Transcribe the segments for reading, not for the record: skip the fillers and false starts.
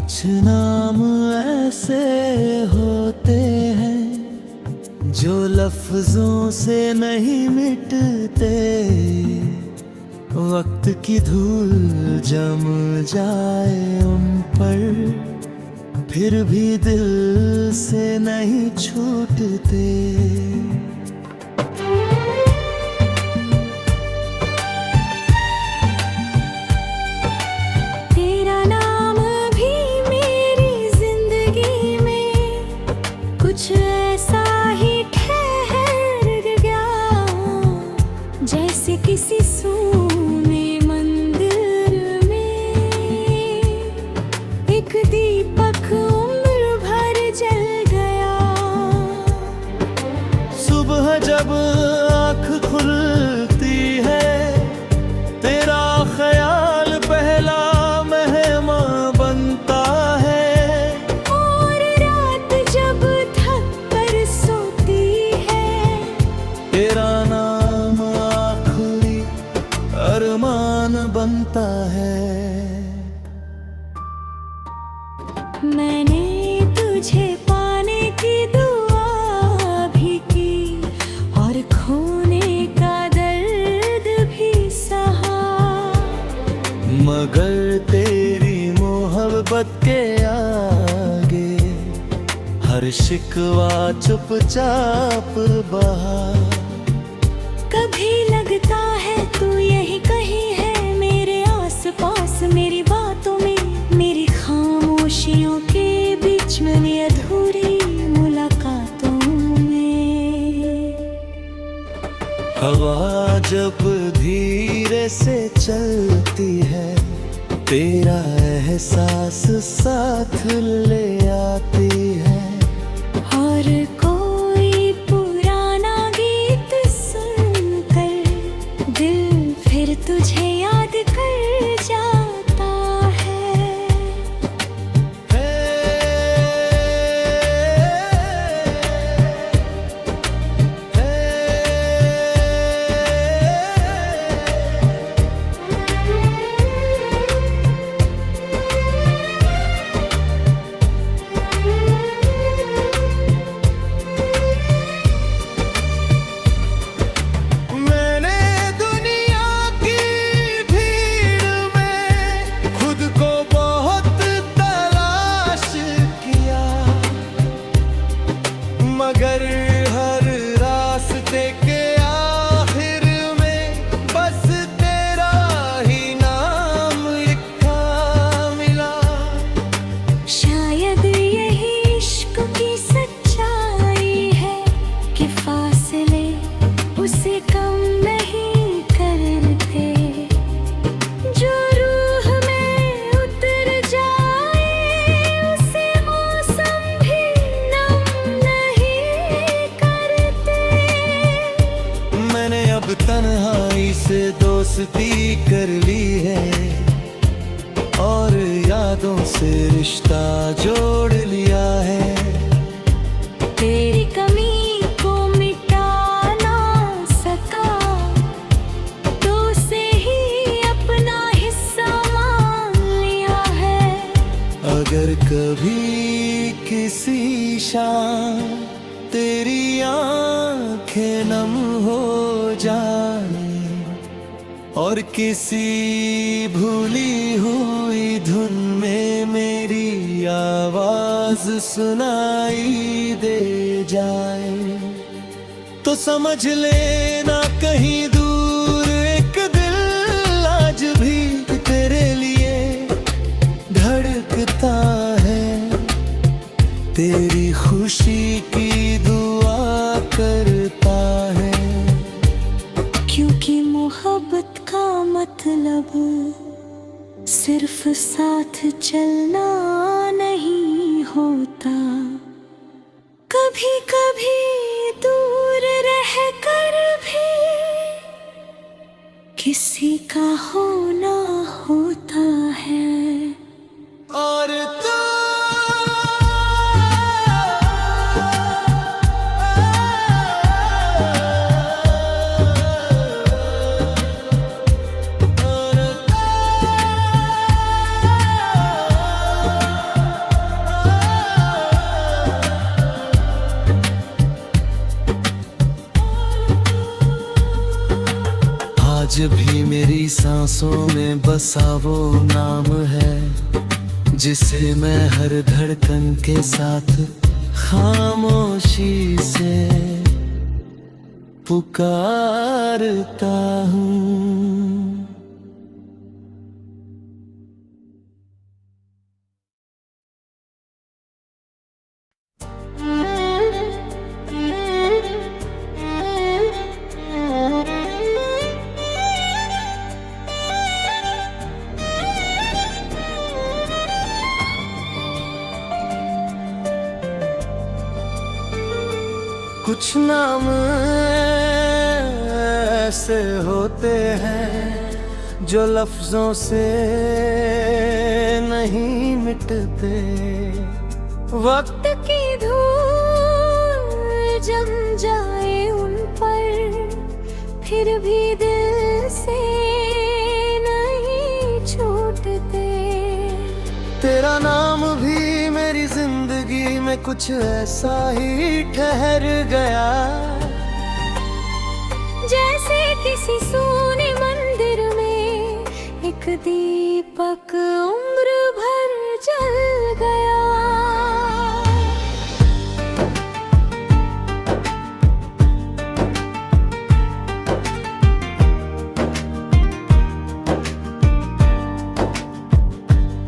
कुछ नाम ऐसे होते हैं जो लफ्जों से नहीं मिटते। वक्त की धूल जम जाए उन पर फिर भी दिल से नहीं छूटते। कुछ ऐसा ही ठहर गया जैसे किसी सूने मंदिर में एक दीपक उम्र भर जल गया। सुबह जब आँख खुलती है तेरा ख्याल पहला मेहमान बनता है। और रात जब थक कर सोती है तेरा नाम आखिरी अरमान बनता है। मैंने तुझे पाने की दुआ भी की और खोने का दर्द भी सहा, मगर तेरी मोहब्बत के आगे हर शिकवा चुपचाप बहा। कभी लगता है तू यही कहीं है मेरे आसपास, मेरी बातों में, मेरी खामोशियों के बीच में, मेरी अधूरी मुलाकातों में। हवा जब धीरे से चलती है तेरा एहसास साथ ले आती है। और कोई पुराना गीत सुनकर दिल फिर तुझे याद कर जाता है। मगर हर रास्ते के आखिर में बस तेरा ही नाम लिखा मिला। शायद यही इश्क की सच्चाई है कि फासले उसे कम नहीं करते। जो रूह में उतर जाए उसे मौसम भी नम नहीं करते। मैंने अब तन्हाई से दोस्ती कर ली है और यादों से रिश्ता जोड़ लिया है। तेरी कमी को मिटा ना सका तो उसे ही अपना हिस्सा मान लिया है। अगर कभी किसी शाम तेरी आंखें नम हो जाए और किसी भूली हुई धुन में मेरी आवाज सुनाई दे जाए तो समझ लेना कहीं दूर एक दिल आज भी तेरे लिए धड़कता है। तेरी खुशी की दुआ करता है। क्योंकि मोहब्बत का मतलब सिर्फ साथ चलना नहीं होता। कभी कभी दूर रह कर भी किसी का होना होता है। और तू आज भी मेरी सांसों में बसा वो नाम है जिसे मैं हर धड़कन के साथ खामोशी से पुकारता हूँ। कुछ नाम ऐसे होते हैं जो लफ्जों से नहीं मिटते। वक्त की धूल जम जाए उन पर फिर भी दिल से नहीं छूटते। तेरा नाम भी मेरी जिंदगी में कुछ ऐसा ही ठहर गया जैसे किसी सोने मंदिर में एक दीपक उम्र भर जल गया।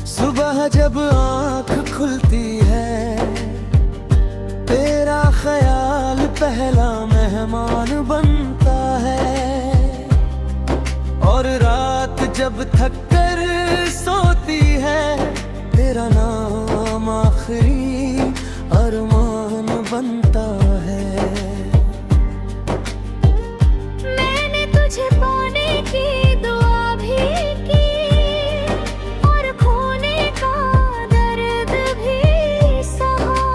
सुबह जब आँख खुलती है तेरा ख्याल पहला मेहमान बनता है, और रात जब थक कर सोती है तेरा नाम आखिरी अरमान बनता है। मैंने तुझे पाने की दुआ भी की और खोने का दर्द भी सहा,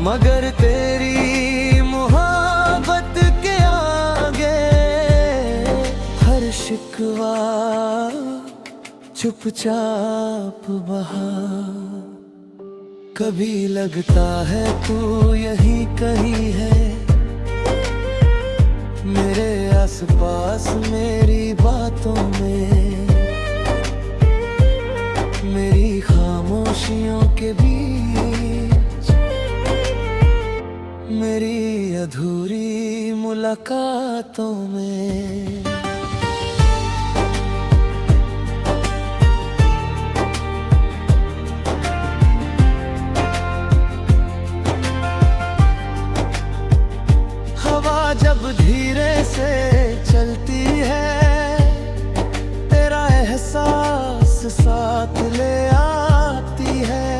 मगर तेरी मोहब्बत के आगे हर शिकवा चुपचाप बहा। कभी लगता है तू यही कहीं है मेरे आसपास मेरी बातों में, मेरी खामोशियों के बीच, मेरी अधूरी मुलाकातों में। हवा जब धीरे से चलती है तेरा एहसास साथ ले आती है,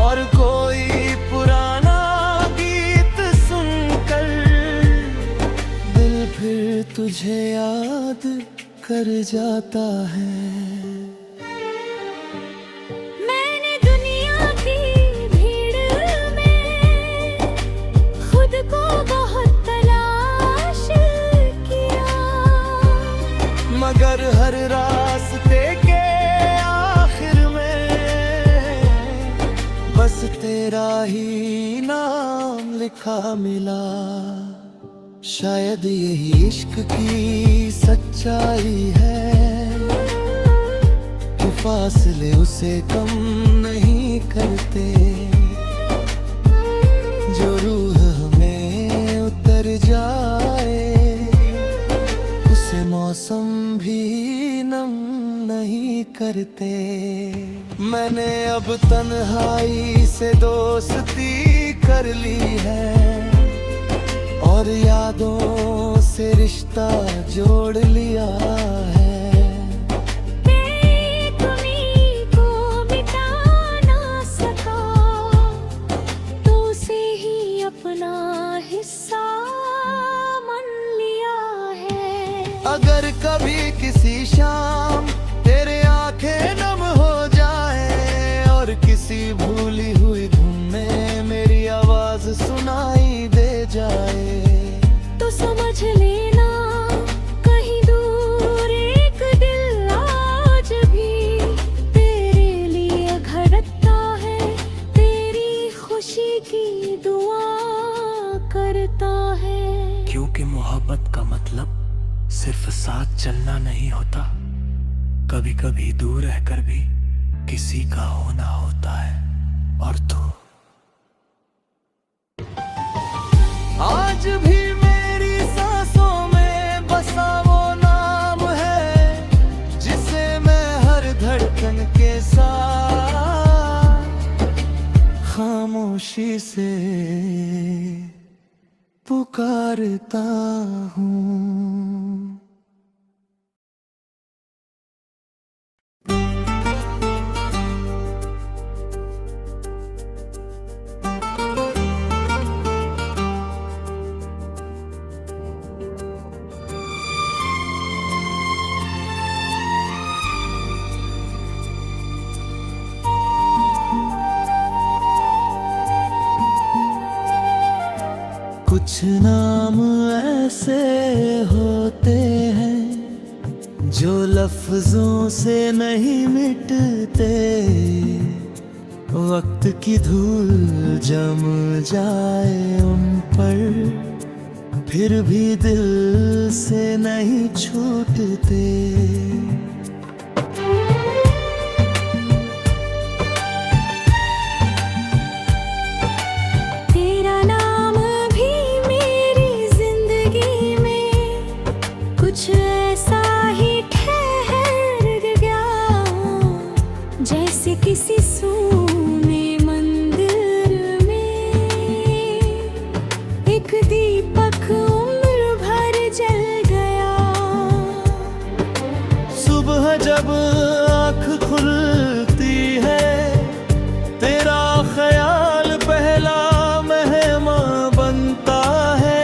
और कोई पुराना गीत सुनकर दिल फिर तुझे याद कर जाता है। मैंने दुनिया की भीड़ में खुद को बहुत तलाश किया, मगर हर रास्ते के आखिर में बस तेरा ही नाम लिखा मिला। शायद यही इश्क की सच्चाई है कि फासले उसे कम नहीं करते, जो रूह हमें उतर जाए उसे मौसम भी नम नहीं करते। मैंने अब तन्हाई से दोस्ती कर ली है और यादों से रिश्ता जोड़ लिया है। तुम्हीं को मिटा ना सका तो उसे ही अपना हिस्सा मान लिया है। अगर कभी किसी शाम तेरे आंखें नम हो जाए और किसी भूली हुई धुन में मेरी आवाज सुनाई दे जाए तो समझ लेना कहीं दूर एक दिल आज भी तेरे लिए धड़कता है, तेरी खुशी की दुआ करता है। क्योंकि मोहब्बत का मतलब सिर्फ साथ चलना नहीं होता, कभी कभी दूर रहकर भी किसी का होना होता है। और तू आज भी मेरी सांसों में बसा वो नाम है, जिसे मैं हर धड़कन के साथ खामोशी से पुकारता हूँ। कुछ नाम ऐसे होते हैं जो लफ्जों से नहीं मिटते, वक्त की धूल जम जाए उन पर फिर भी दिल से नहीं छूटते। कुछ ऐसा ही ठहर गया, जैसे किसी सूने मंदिर में एक दीपक उम्र भर जल गया। सुबह जब आँख खुलती है, तेरा ख्याल पहला मेहमान बनता है।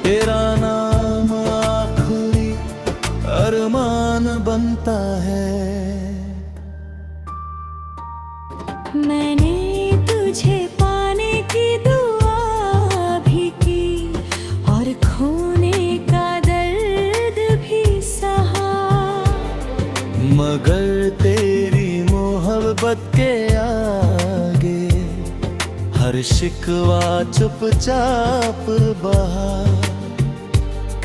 तेरा नाम आखिरी अरमान बनता है। मैंने तुझे पाने की दुआ भी की और खोने का दर्द भी सहा, मगर तेरी मोहब्बत के आगे हर शिकवा चुपचाप बहा।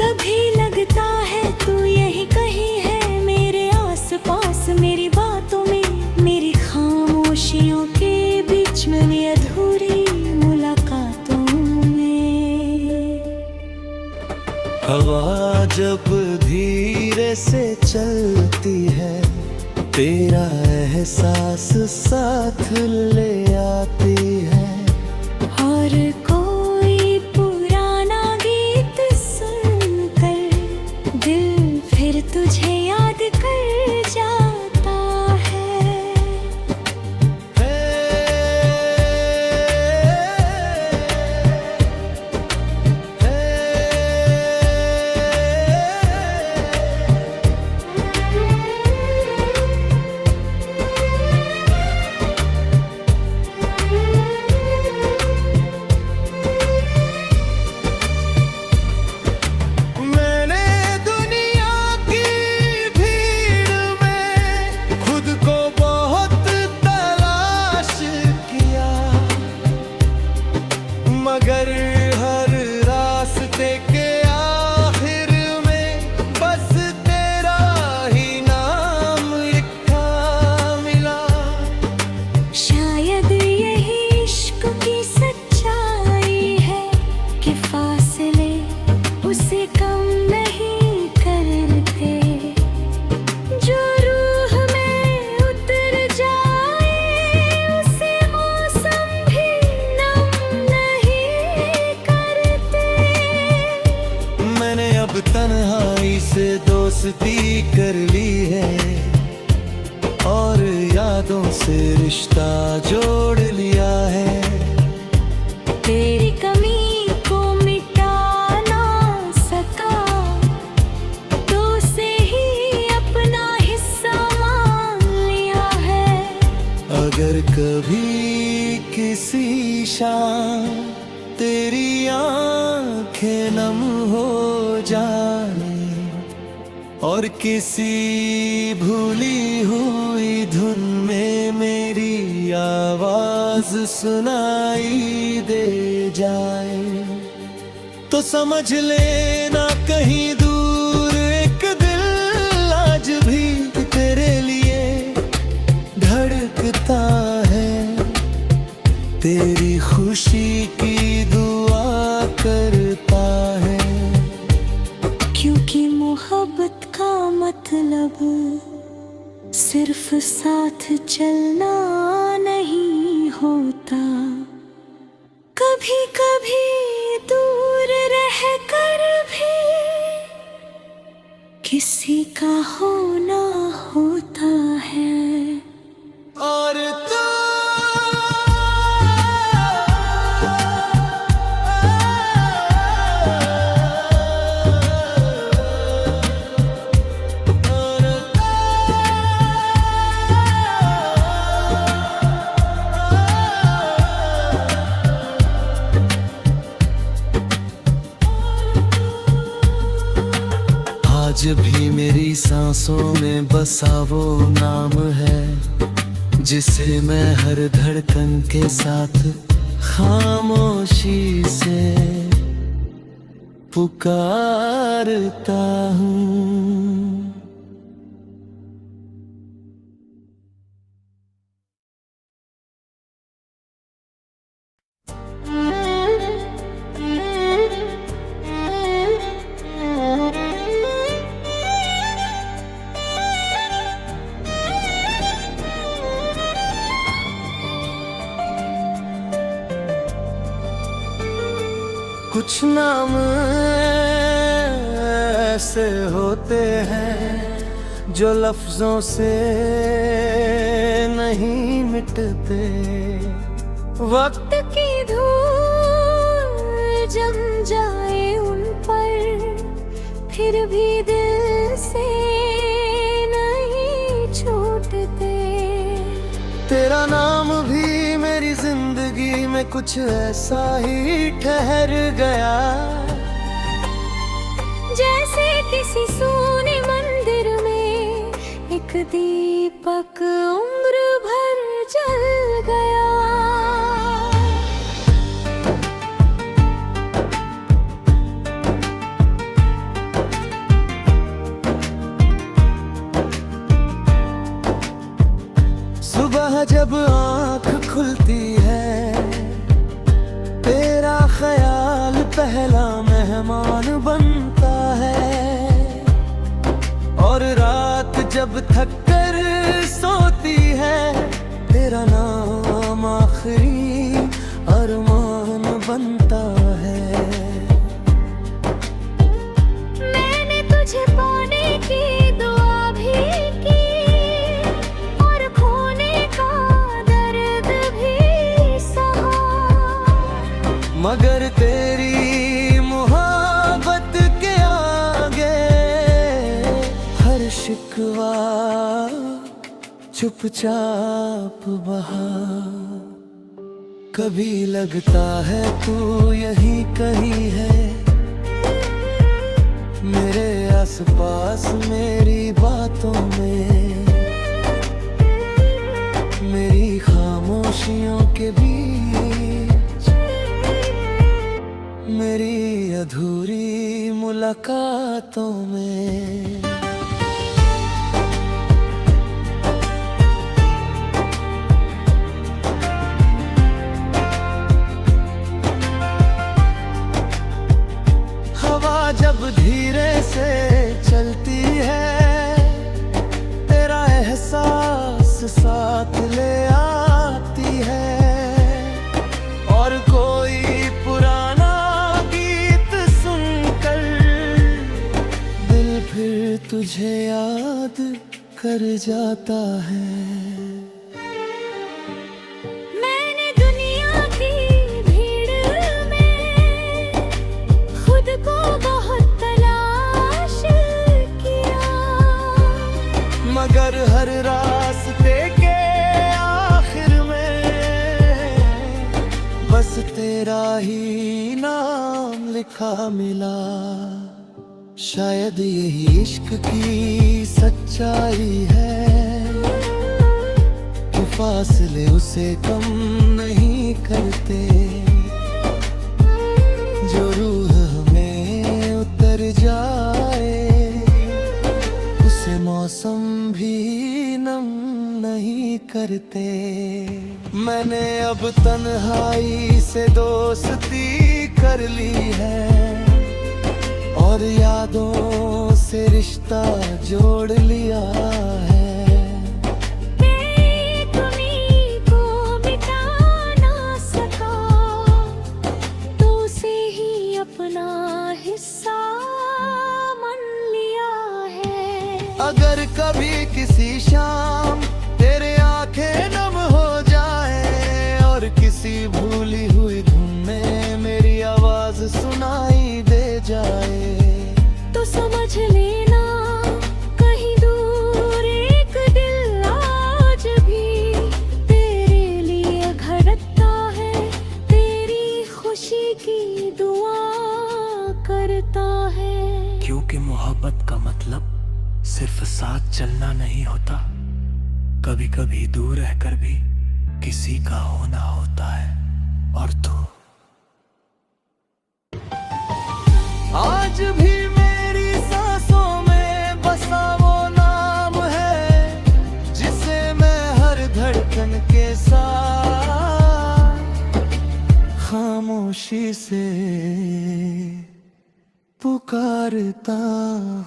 कभी लगता है तू यही कहीं है, मेरे आसपास मेरी बातों में, मेरी खामोशियों के बीच में, मेरी अधूरी मुलाकातों में। हवा जब धीरे से चलती है, तेरा एहसास साथ ले आती है। और कोई पुराना गीत सुनकर दिल फिर तुझे याद कर जाता है। मगर हर रास्ते के आखिर में बस तेरा ही नाम लिखा मिला। शायद यही इश्क की सच्चाई है कि फासले उसे कम नहीं करते, जो रूह में उतर जाए उसे मौसम भी नम नहीं करते। मैंने अब तन्हाई से दोस्ती कर ली है और यादों से रिश्ता जोड़ लिया है। तेरी कमी को मिटा ना सका तो से ही अपना हिस्सा मान लिया है। अगर कभी किसी शाम तेरी आंखें नम हो जाए और किसी भूली हुई धुन में मेरी आवाज सुनाई दे जाए तो समझ लेना कहीं दूर एक दिल आज भी तेरे लिए धड़कता है, तेरी खुशी की दुआ करता है। क्योंकि मोहब्बत का मतलब सिर्फ साथ चलना नहीं होता, कभी कभी दूर रह कर भी किसी का होना होता है। और आज भी मेरी सांसों में बसा वो नाम है जिसे मैं हर धड़कन के साथ खामोशी से पुकारता हूँ। कुछ नाम ऐसे होते हैं जो लफ्जों से नहीं मिटते, वक्त की धूल जम जाए उन पर फिर भी दिल से नहीं छूटते। तेरा नाम भी मेरी जिंदगी में कुछ ऐसा ही ठहर गया, जैसे किसी सोने मंदिर में एक दीपक उम्र भर जल गया। सुबह जब आँख खुलती है तेरा ख्याल पहला मेहमान बनता है, और रात जब थक कर सोती है तेरा नाम आखिरी अरमान बनता है। मैंने तुझे पाने की दुआ भी की और खोने का दर्द भी सहा, मगर तेरी मोहब्बत के आगे हर शिकवा चुपचाप बहा। कभी लगता है तू यहीं कहीं है मेरे आसपास, मेरी बातों में, मेरी खामोशियों के बीच, मेरी अधूरी मुलाकातों में। हवा जब धीरे से चलती है तेरा एहसास साथ ले आती है, और कोई पुराना गीत सुनकर दिल फिर तुझे याद कर जाता है। मैंने दुनिया की भीड़ में खुद को बहुत तलाश किया, मगर हर रास्ते के आखिर में बस तेरा ही नाम लिखा मिला। शायद यही इश्क की सच्चाई है कि फासले उसे कम नहीं करते। जो रूह में उतर जाए उसे मौसम भी नम नहीं करते। मैंने अब तन्हाई से दोस्ती कर ली है और यादों से रिश्ता जोड़ लिया है। अगर कभी किसी शाम तेरे आंखें नम हो जाए और किसी भूली हुई धुन में मेरी आवाज सुनाई दे जाए, तो समझ लेना कहीं दूर एक दिल आज भी तेरे लिए धड़कता है, तेरी खुशी की दुआ करता है। क्योंकि मोहब्बत का मतलब सिर्फ साथ चलना नहीं होता, कभी कभी दूर रहकर भी किसी का होना होता है। और तू आज भी मेरी सांसों में बसा वो नाम है जिसे मैं हर धड़कन के साथ खामोशी से पुकारता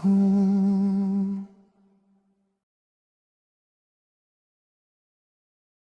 हूँ।